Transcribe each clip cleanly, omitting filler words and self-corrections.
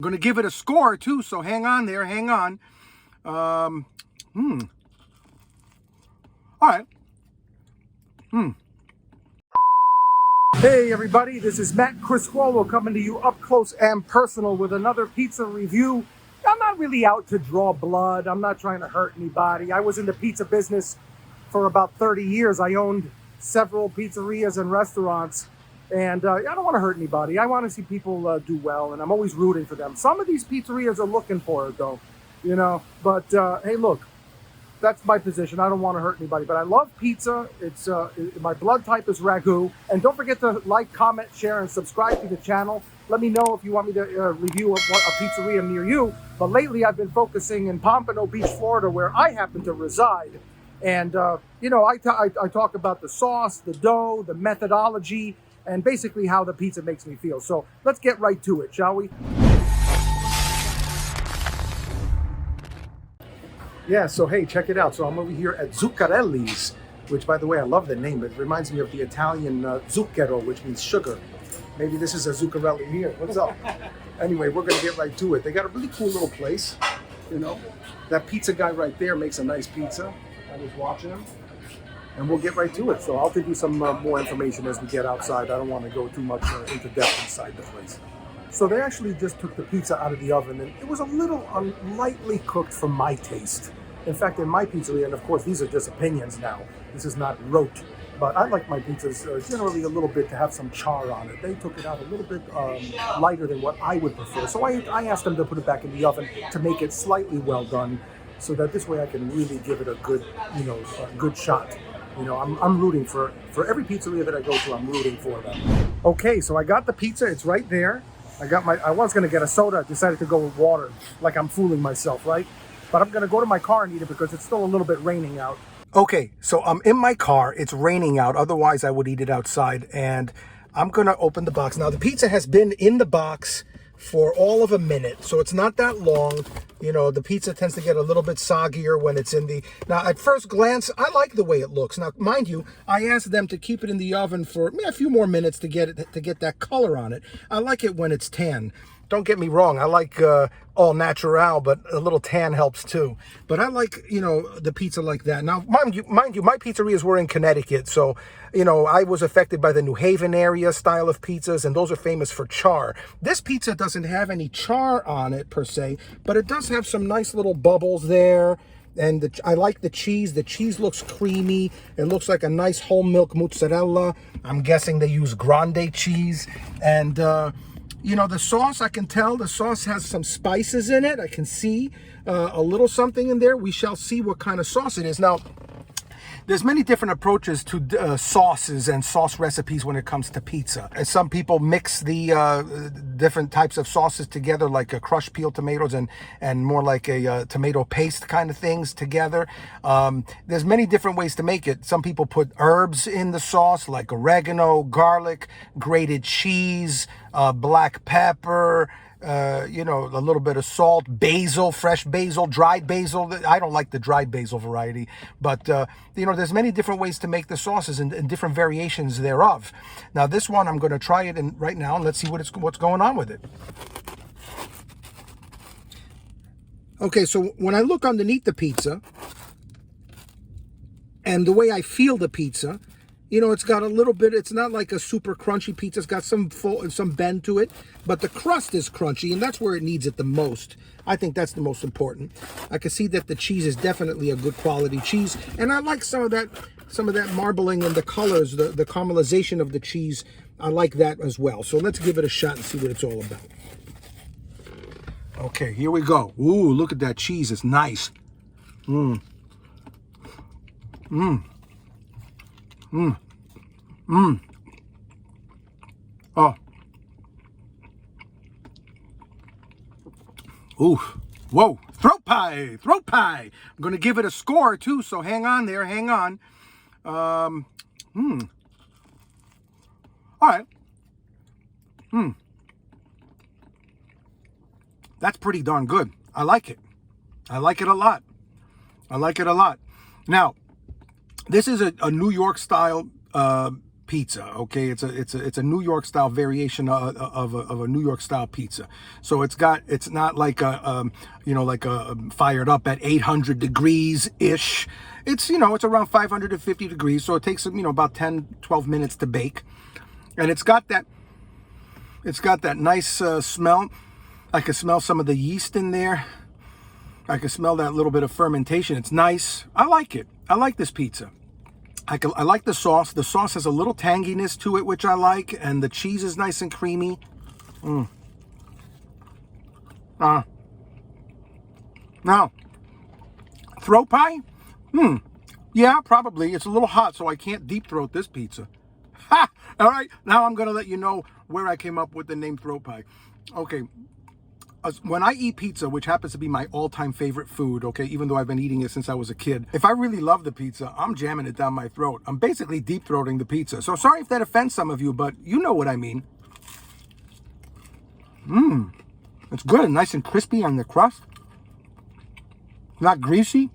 I'm going to give it a score too, so hang on there, hang on. All right. Hey everybody, this is Matt Criscuolo coming to you up close and personal with another pizza review. I'm not really out to draw blood. I'm not trying to hurt anybody. I was in the pizza business for about 30 years. I owned several pizzerias and restaurants, and I don't want to hurt anybody. I want to see people do well, and I'm always rooting for them. Some of these pizzerias are looking for it though, you know, but hey, look, that's my position. I don't want to hurt anybody, but I love pizza. It's my blood type is ragu. And don't forget to like, comment, share, and subscribe to the channel. Let me know if you want me to review a pizzeria near you. But lately, I've been focusing in Pompano Beach, Florida, where I happen to reside. And you know, I talk about the sauce, the dough, the methodology, and basically how the pizza makes me feel. So let's get right to it, shall we? Yeah, so hey, check it out. So I'm over here at Zuccarelli's, which, by the way, I love the name. It reminds me of the Italian zucchero, which means sugar. Maybe this is a Zuccarelli here. What's up? Anyway, we're gonna get right to it. They got a really cool little place, you know. That pizza guy right there makes a nice pizza. I was watching him, and we'll get right to it. So I'll give you some more information as we get outside. I don't want to go too much into depth inside the place. So they actually just took the pizza out of the oven, and it was a little lightly cooked for my taste. In fact, in my pizzeria, and of course these are just opinions now, this is not rote, but I like my pizzas generally a little bit to have some char on it. They took it out a little bit lighter than what I would prefer. So I asked them to put it back in the oven to make it slightly well done, so that this way I can really give it a good, you know, a good shot. You know, I'm rooting for every pizzeria that I go to, I'm rooting for them. Okay, so I got the pizza, it's right there. I was gonna get a soda, decided to go with water, like I'm fooling myself, right? But I'm gonna go to my car and eat it because it's still a little bit raining out. Okay, so I'm in my car, it's raining out, otherwise I would eat it outside, and I'm gonna open the box. Now the pizza has been in the box for all of a minute, so it's not that long. You know, the pizza tends to get a little bit soggier when it's in the... Now, at first glance, I like the way it looks. Now, mind you, I asked them to keep it in the oven for a few more minutes to get that color on it. I like it when it's tan. Don't get me wrong, I like all natural, but a little tan helps too. But I like, you know, the pizza like that. Now, mind you, my pizzerias were in Connecticut, so, you know, I was affected by the New Haven area style of pizzas, and those are famous for char. This pizza doesn't have any char on it, per se, but it does have some nice little bubbles there. And I like the cheese. The cheese looks creamy. It looks like a nice whole milk mozzarella. I'm guessing they use grande cheese. And, you know, the sauce, I can tell the sauce has some spices in it. I can see a little something in there. We shall see what kind of sauce it is. Now, there's many different approaches to sauces and sauce recipes when it comes to pizza. Some people mix the different types of sauces together, like crushed peeled tomatoes and more like a tomato paste kind of things together. There's many different ways to make it. Some people put herbs in the sauce, like oregano, garlic, grated cheese, black pepper, you know, a little bit of salt, basil, fresh basil, dried basil. I don't like the dried basil variety, but, you know, there's many different ways to make the sauces and different variations thereof. Now, this one, I'm going to try it right now, and let's see what's going on with it. Okay, so when I look underneath the pizza, and the way I feel the pizza, you know, it's got a little bit, it's not like a super crunchy pizza. It's got some bend to it, but the crust is crunchy, and that's where it needs it the most. I think that's the most important. I can see that the cheese is definitely a good quality cheese, and I like some of that marbling and the colors, the caramelization of the cheese. I like that as well. So let's give it a shot and see what it's all about. Okay, here we go. Ooh, look at that cheese. It's nice. Mmm. Mmm. Mmm. Mmm. Oh. Oof. Whoa. Throat pie. Throat pie. I'm going to give it a score, too, so hang on there. Hang on. All right. That's pretty darn good. I like it. I like it a lot. I like it a lot. Now, this is a New York style pizza. Okay, it's a New York style variation of a New York style pizza. So it's not like like a fired up at 800 degrees ish. It's it's around 550 degrees. So it takes about 10-12 minutes to bake, and it's got that nice smell. I can smell some of the yeast in there. I can smell that little bit of fermentation. It's nice. I like it. I like this pizza. I like the sauce. The sauce has a little tanginess to it, which I like, and the cheese is nice and creamy. Now, throat pie? Yeah, probably. It's a little hot, so I can't deep throat this pizza. Ha! All right, now I'm going to let you know where I came up with the name throat pie. Okay. When I eat pizza, which happens to be my all-time favorite food, okay, even though I've been eating it since I was a kid, if I really love the pizza, I'm jamming it down my throat. I'm basically deep-throating the pizza. So sorry if that offends some of you, but you know what I mean. It's good and nice and crispy on the crust. Not greasy.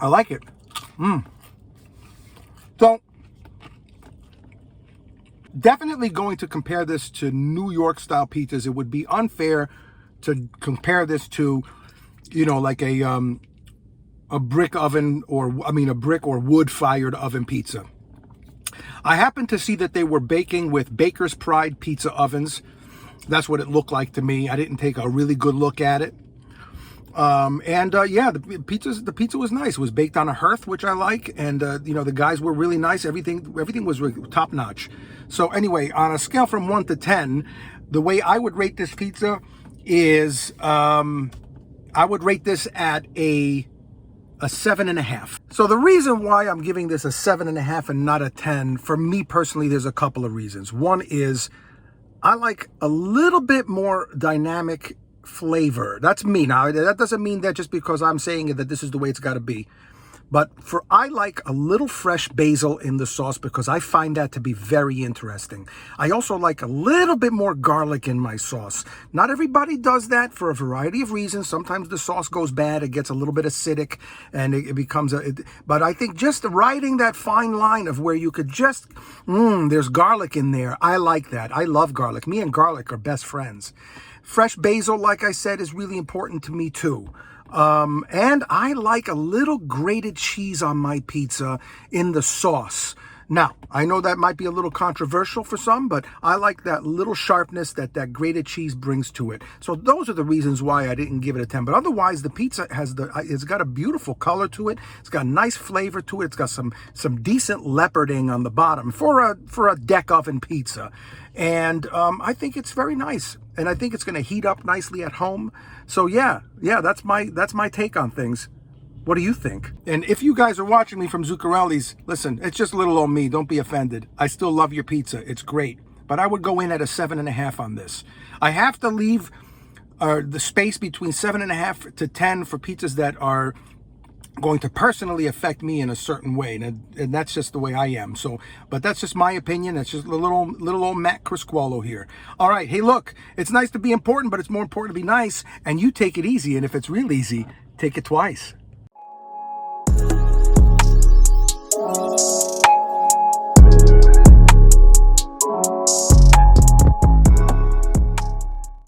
I like it. So, definitely going to compare this to New York style pizzas. It would be unfair to compare this to, like a brick oven a brick or wood fired oven pizza. I happened to see that they were baking with Baker's Pride pizza ovens. That's what it looked like to me. I didn't take a really good look at it. The pizza was nice. It was baked on a hearth, which I like, and the guys were really nice. Everything was top notch. So anyway, on a scale from 1 to 10, the way I would rate this pizza is I would rate this at a 7.5. So the reason why I'm giving this a 7.5 and not a 10, for me personally, there's a couple of reasons. One is I like a little bit more dynamic flavor. That's me. Now, that doesn't mean that just because I'm saying it that this is the way it's got to be. But I like a little fresh basil in the sauce because I find that to be very interesting. I also like a little bit more garlic in my sauce. Not everybody does that for a variety of reasons. Sometimes the sauce goes bad. It gets a little bit acidic and it becomes but I think just riding that fine line of where you could just, there's garlic in there. I like that. I love garlic. Me and garlic are best friends. Fresh basil, like I said, is really important to me too. And I like a little grated cheese on my pizza in the sauce. Now, I know that might be a little controversial for some, but I like that little sharpness that grated cheese brings to it. So those are the reasons why I didn't give it a 10. But otherwise, the pizza it's got a beautiful color to it. It's got a nice flavor to it. It's got some decent leoparding on the bottom for a deck oven pizza. And I think it's very nice. And I think it's going to heat up nicely at home. So yeah, that's my take on things. What do you think? And if you guys are watching me from Zuccarelli's, listen, it's just little old me. Don't be offended. I still love your pizza. It's great. But I would go in at a 7.5 on this. I have to leave the space between 7.5 to 10 for pizzas that are going to personally affect me in a certain way, and that's just the way I am. So, but that's just my opinion. That's just a little old Matt Criscuolo here. All right, hey, look, it's nice to be important, but it's more important to be nice. And you take it easy, and if it's real easy, take it twice.